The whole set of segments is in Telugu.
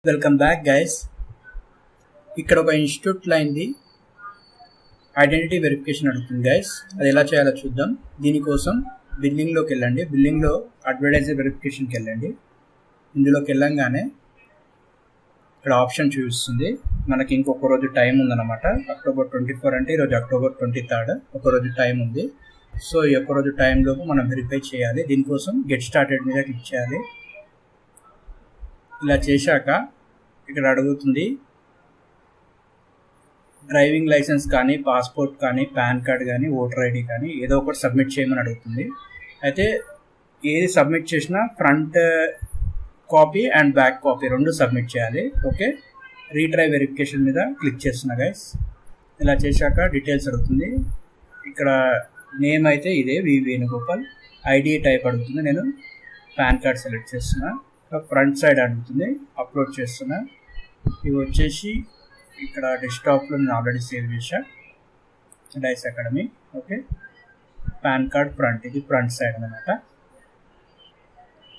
Welcome back guys. ఇక్కడ ఒక ఇన్స్టిట్యూట్ అయింది ఐడెంటిటీ వెరిఫికేషన్ అడుగుతుంది గైస్. అది ఎలా చేయాలో చూద్దాం. దీనికోసం బిల్లింగ్లోకి వెళ్ళండి. బిల్లింగ్లో అడ్వర్టైజర్ వెరిఫికేషన్కి వెళ్ళండి. ఇందులోకి వెళ్ళంగానే ఇక్కడ ఆప్షన్ చూపిస్తుంది. మనకి ఇంకొక రోజు టైం ఉందన్నమాట. October 24 అంటే ఈరోజు October 23 ఒక రోజు టైం ఉంది. సో ఈ ఒక్క రోజు టైంలోపు మనం వెరిఫై చేయాలి. దీనికోసం గెట్ స్టార్టెడ్ మీద క్లిక్ చేయాలి. ఇలా చేశాక ఇక్కడ అడుగుతుంది డ్రైవింగ్ లైసెన్స్ కానీ, పాస్పోర్ట్ కానీ, పాన్ కార్డ్ కానీ, ఓటర్ ఐడి కానీ ఏదో ఒకటి సబ్మిట్ చేయమని అడుగుతుంది. అయితే ఏది సబ్మిట్ చేసినా front copy and back copy రెండు సబ్మిట్ చేయాలి. ఓకే, రీట్రై వెరిఫికేషన్ మీద క్లిక్ చేస్తున్నా గైస్. ఇలా చేశాక డీటెయిల్స్ అడుగుతుంది. ఇక్కడ నేమ్ అయితే ఇదే వి వేణుగోపాల్. ఐడి టైప్ అడుగుతుంది. నేను పాన్ కార్డ్ సెలెక్ట్ చేస్తున్నా. ఫ్రంట్ సైడ్ అడుగుతుంది, అప్లోడ్ చేస్తున్నా. ఇవి వచ్చేసి ఇక్కడ డెస్క్టాప్లో నేను ఆల్రెడీ సేవ్ చేశా, dice academy. Okay, PAN card front, ఇది ఫ్రంట్ సైడ్ అనమాట.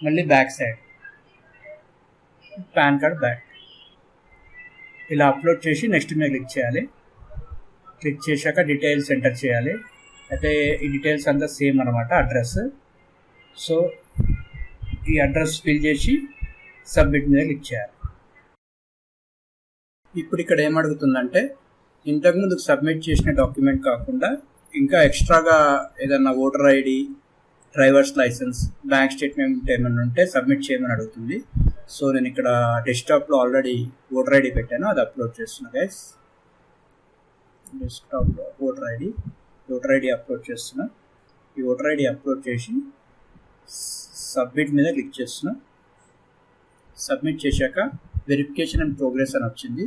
మళ్ళీ back side PAN card back. ఇలా అప్లోడ్ చేసి నెక్స్ట్ మీద క్లిక్ చేయాలి. క్లిక్ చేశాక డీటెయిల్స్ ఎంటర్ చేయాలి. అయితే ఈ డీటెయిల్స్ అంతా సేమ్ అనమాట, అడ్రస్. సో ఈ అడ్రస్ ఫిల్ చేసి సబ్మిట్ మీద క్లిక్ చేయాలి. ఇప్పుడు ఇక్కడ ఏమడుగుతుందంటే ఇంతకుముందు సబ్మిట్ చేసిన డాక్యుమెంట్ కాకుండా ఇంకా ఎక్స్ట్రాగా ఏదన్నా voter ID, drivers licence, bank statement ఏమైనా ఉంటే సబ్మిట్ చేయమని అడుగుతుంది. సో నేను ఇక్కడ డెస్క్టాప్లో ఆల్రెడీ ఓటర్ ఐడి పెట్టాను, అది అప్లోడ్ చేస్తున్నా గైస్. డెస్క్టాప్లో ఓటర్ ఐడి అప్లోడ్ చేస్తున్నా. ఈ ఓటర్ ఐడి అప్లోడ్ చేసి సబ్మిట్ మీద క్లిక్ చేస్తున్నా. సబ్మిట్ చేశాక వెరిఫికేషన్ అండ్ ప్రోగ్రెస్ అని వచ్చింది.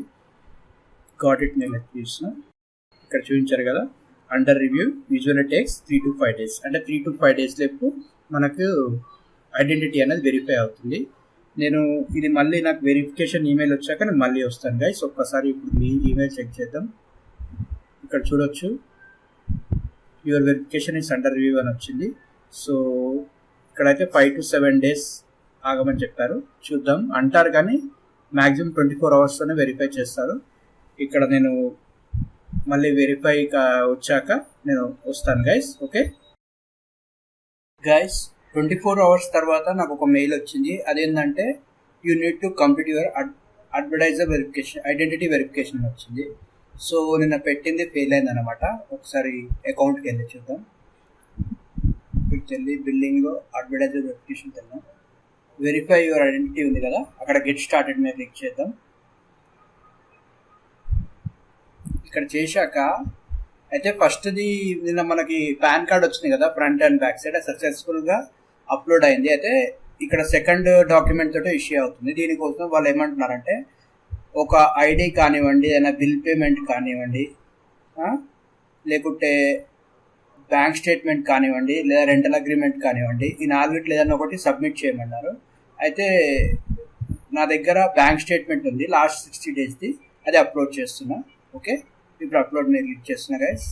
గాట్ ఇట్ మీద క్లిక్ చేస్తున్నా. ఇక్కడ చూపించారు కదా, under review, usually takes 3 to 5 days. అంటే 3 to 5 days లేపు మనకు ఐడెంటిటీ అనేది వెరిఫై అవుతుంది. నేను ఇది మళ్ళీ నాకు వెరిఫికేషన్ ఈమెయిల్ వచ్చాక నేను మళ్ళీ వస్తాను గైస్. ఒక్కసారి ఇప్పుడు మీ ఈమెయిల్ చెక్ చేద్దాం. ఇక్కడ చూడొచ్చు, your verification is under review అని వచ్చింది. సో ఇక్కడైతే 5 to 7 days ఆగమని చెప్పారు. చూద్దాం అంటారు కానీ మ్యాక్సిమం 24 hours వెరిఫై చేస్తారు. ఇక్కడ నేను మళ్ళీ వెరిఫై వచ్చాక నేను వస్తాను గైస్. ఓకే గైస్, 24 hours తర్వాత నాకు ఒక మెయిల్ వచ్చింది. అదేంటంటే you need to complete your advertiser verification, identity verification వచ్చింది. సో నిన్న పెట్టింది ఫెయిల్ అయింది అనమాట. ఒకసారి అకౌంట్కి వెళ్ళి చూద్దాం. వెళ్ళి బిల్లింగ్లో అడ్వర్టైజర్ వెరిఫికేషన్ వెళ్దాం. వెరిఫై యువర్ ఐడెంటిటీ ఉంది కదా, అక్కడ గెట్ స్టార్టెడ్ మీద క్లిక్ చేద్దాం. ఇక్కడ చేశాక అయితే ఫస్ట్ది నిన్న మనకి పాన్ కార్డ్ వచ్చింది కదా, ఫ్రంట్ అండ్ బ్యాక్ సైడ్, సక్సెస్ఫుల్గా అప్లోడ్ అయింది. అయితే ఇక్కడ సెకండ్ డాక్యుమెంట్ తోటే ఇష్యూ అవుతుంది. దీనికోసం వాళ్ళు ఏమంటున్నారంటే ఒక ఐడి కానివ్వండి, ఏదైనా బిల్ పేమెంట్ కానివ్వండి, లేకుంటే బ్యాంక్ స్టేట్మెంట్ కానివ్వండి, లేదా రెంటల్ అగ్రిమెంట్ కానివ్వండి, ఈ 4 ఏదైనా ఒకటి సబ్మిట్ చేయమన్నారు. అయితే నా దగ్గర బ్యాంక్ స్టేట్మెంట్ ఉంది లాస్ట్ 60 daysది, అది అప్లోడ్ చేస్తున్నా. ఓకే, ఇప్పుడు అప్లోడ్ మీద క్లిక్ చేస్తున్నా గైస్.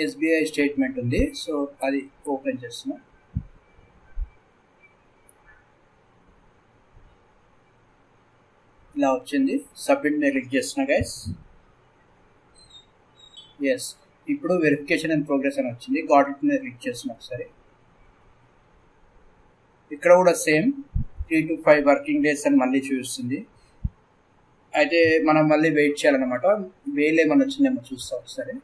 SBI స్టేట్మెంట్ ఉంది, సో అది ఓపెన్ చేస్తున్నా. ఇలా వచ్చింది. సబ్మిట్ మీద క్లిక్ చేస్తున్నా గైస్. ఎస్, ఇప్పుడు వెరిఫికేషన్ అండ్ ప్రోగ్రెస్ అని వచ్చింది. గాట్ ఇట్ మీద క్లిక్ చేస్తున్నా ఒకసారి. ఇక్కడ కూడా సేమ్ 3 to 5 working days అని మళ్ళీ చూపిస్తుంది. అయితే మనం మళ్ళీ వెయిట్ చేయాలన్నమాట. మెయిల్ ఏమన్నా వచ్చిందేమో చూస్తాం ఒకసారి.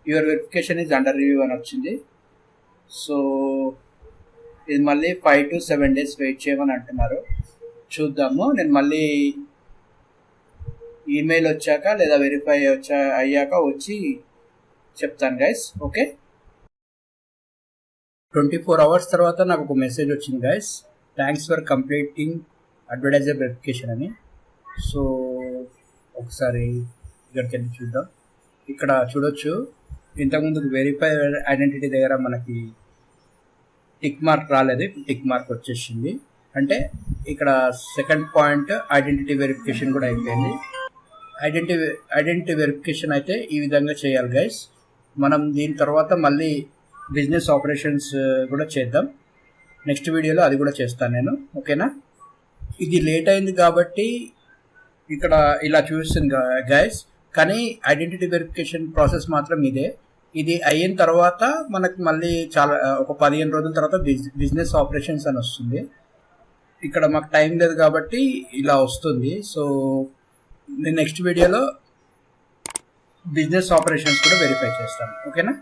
Your verification is under review అని వచ్చింది. సో ఇది మళ్ళీ 5 to 7 days వెయిట్ చేయమని అంటున్నారు. చూద్దాము. నేను మళ్ళీ ఈమెయిల్ వచ్చాక లేదా వెరిఫై అయ్యాక వచ్చి చెప్తాను గైస్. ఓకే, 24 hours తర్వాత నాకు ఒక మెసేజ్ వచ్చింది guys, thanks for completing advertiser verification అని. సో ఒకసారి ఇక్కడికి వెళ్ళి చూద్దాం. ఇక్కడ చూడొచ్చు, ఇంతకుముందు వెరిఫై ఐడెంటిటీ దగ్గర మనకి టిక్ మార్క్ రాలేదు, టిక్ మార్క్ వచ్చేసింది. అంటే ఇక్కడ సెకండ్ పాయింట్ ఐడెంటిటీ వెరిఫికేషన్ కూడా అయిపోయింది. ఐడెంటిటీ వెరిఫికేషన్ అయితే ఈ విధంగా చేయాలి గైస్. మనం దీని తర్వాత మళ్ళీ బిజినెస్ ఆపరేషన్స్ కూడా చేద్దాం. నెక్స్ట్ వీడియోలో అది కూడా చేస్తాను నేను. ఓకేనా? ఇది లేట్ అయింది కాబట్టి ఇక్కడ ఇలా చూస్తుంది గైస్, కానీ ఐడెంటిటీ వెరిఫికేషన్ ప్రాసెస్ మాత్రం ఇదే. ఇది అయిన తర్వాత మనకు మళ్ళీ చాలా ఒక 15 రోజుల తర్వాత బిజినెస్ ఆపరేషన్స్ అని వస్తుంది. ఇక్కడ మాకు టైం లేదు కాబట్టి ఇలా వస్తుంది. సో నేను నెక్స్ట్ వీడియోలో బిజినెస్ ఆపరేషన్స్ కూడా వెరిఫై చేస్తాను. ఓకేనా?